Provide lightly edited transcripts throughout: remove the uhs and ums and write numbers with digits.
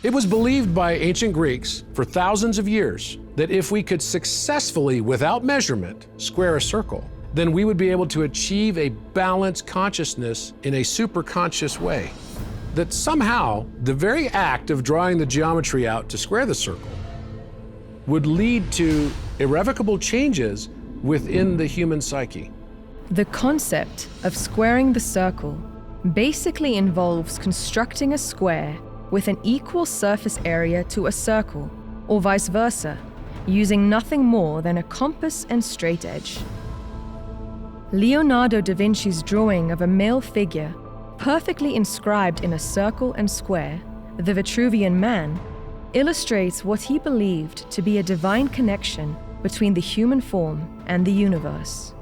It was believed by ancient Greeks for thousands of years that if we could successfully, without measurement, square a circle, then we would be able to achieve a balanced consciousness in a superconscious way. That somehow, the very act of drawing the geometry out to square the circle would lead to irrevocable changes within the human psyche. The concept of squaring the circle basically involves constructing a square with an equal surface area to a circle, or vice versa, using nothing more than a compass and straight edge. Leonardo da Vinci's drawing of a male figure, perfectly inscribed in a circle and square, the Vitruvian Man, illustrates what he believed to be a divine connection between the human form and the universe.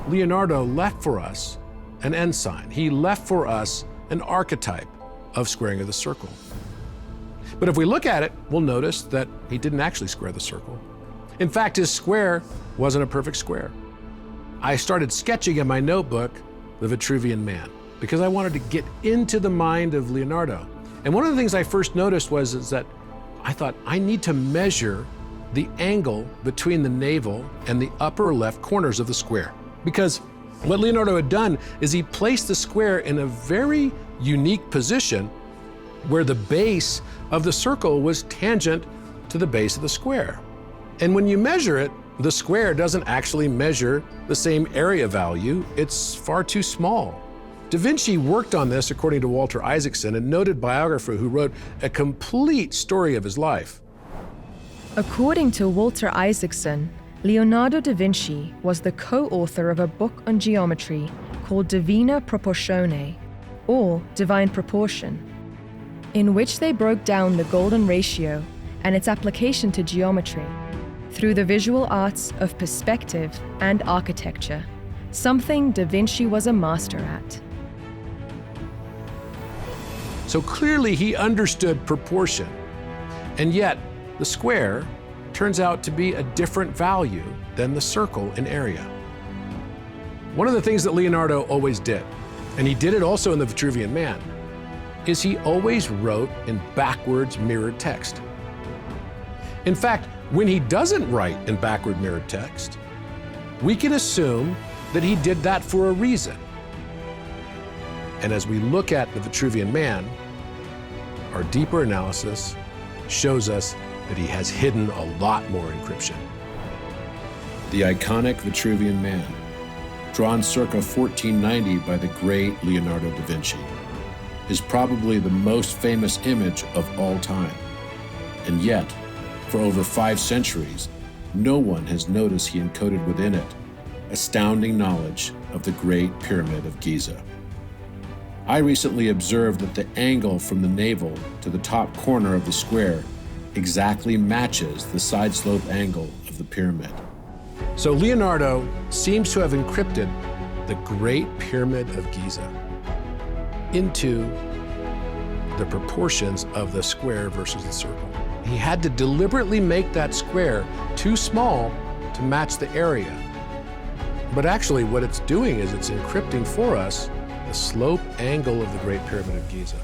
Leonardo left for us an ensign. He left for us an archetype of squaring of the circle. But if we look at it, we'll notice that he didn't actually square the circle. In fact, his square wasn't a perfect square. I started sketching in my notebook the Vitruvian Man because I wanted to get into the mind of Leonardo. And one of the things I first noticed was that I thought, I need to measure the angle between the navel and the upper left corners of the square. Because what Leonardo had done is he placed the square in a very unique position where the base of the circle was tangent to the base of the square. And when you measure it, the square doesn't actually measure the same area value. It's far too small. Da Vinci worked on this according to Walter Isaacson, a noted biographer who wrote a complete story of his life. According to Walter Isaacson, Leonardo da Vinci was the co-author of a book on geometry called Divina Proportione, or Divine Proportion, in which they broke down the golden ratio and its application to geometry through the visual arts of perspective and architecture, something Da Vinci was a master at. So clearly he understood proportion, and yet the square turns out to be a different value than the circle in area. One of the things that Leonardo always did, and he did it also in the Vitruvian Man, is he always wrote in backwards mirrored text. In fact, when he doesn't write in backward mirrored text, we can assume that he did that for a reason. And as we look at the Vitruvian Man, our deeper analysis shows us that he has hidden a lot more encryption. The iconic Vitruvian Man, drawn circa 1490 by the great Leonardo da Vinci, is probably the most famous image of all time. And yet, for over 5 centuries, no one has noticed he encoded within it astounding knowledge of the Great Pyramid of Giza. I recently observed that the angle from the navel to the top corner of the square exactly matches the side slope angle of the pyramid. So Leonardo seems to have encrypted the Great Pyramid of Giza into the proportions of the square versus the circle. He had to deliberately make that square too small to match the area. But actually what it's doing is it's encrypting for us the slope angle of the Great Pyramid of Giza.